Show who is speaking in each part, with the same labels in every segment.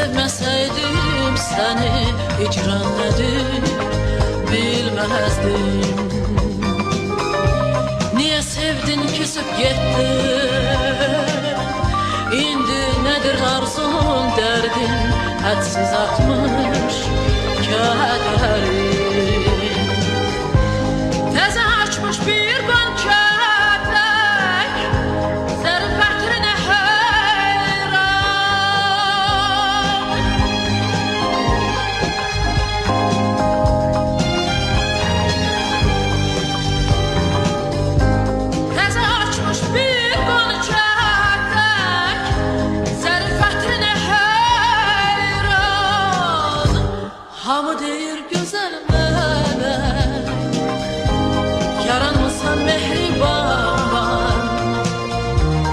Speaker 1: Sevmeseydim seni hicran nedir bilmezdim. Niye sevdin küsüp gittin? İndi nedir arzun derdin? Hadsiz artmış kederin. Teze açmış bir banköpek, zerfetine hayran. Teze açmış bir banköpek, zerfetine hayran. Hamı deyir güzel melek, yaranmısan mehriban.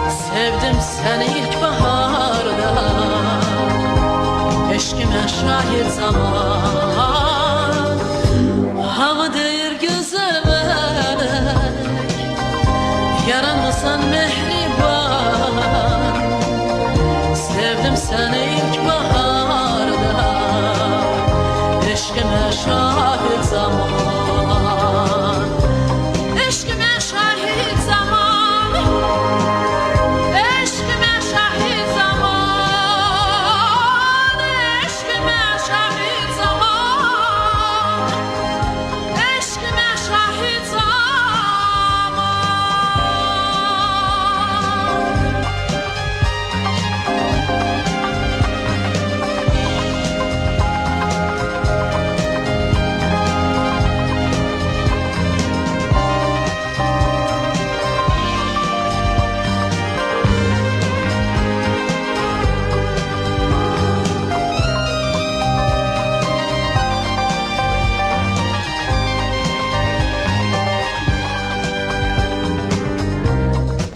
Speaker 1: Sevdim seni ilk baharda, eşkime şahit zaman. Hamı deyir güzel melek, yaranmısan mehriban. Sevdim seni ilk baharda, eşkime şahit zaman. Eşkime şahit zaman, eşkime şahit zaman, eşkime şahit zaman, eşkime şahit zaman.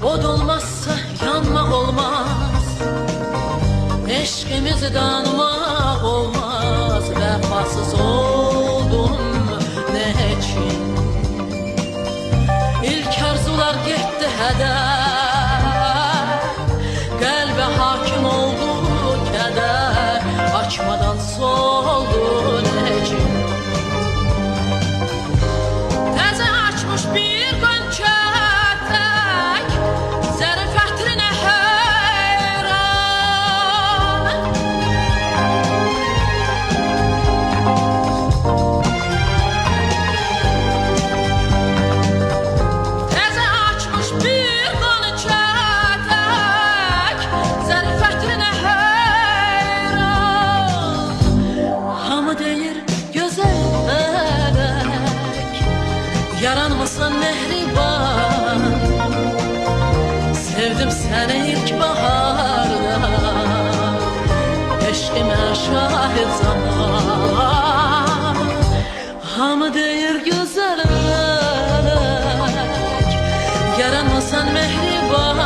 Speaker 1: Od olmazsa yanma olmaz, eşkimizi danma olmaz. Vefasız oldum ne için? İlk arzular gitti heder, kalbe hakim oldu keder. Açmadan soldu ne için? Teze açmış bir gönçetek, zerfetine hayran. Teze açmış bir gönçetek, zerfetine hayran. Hamı deyir güzel melek, yaranmısan mehriban. Sevdim seni ilk baharda, eşkime şahit zaman. Hamı deyir güzel melek, yaranmısan mehriban.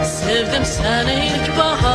Speaker 1: Sevdim seni ilk baharda,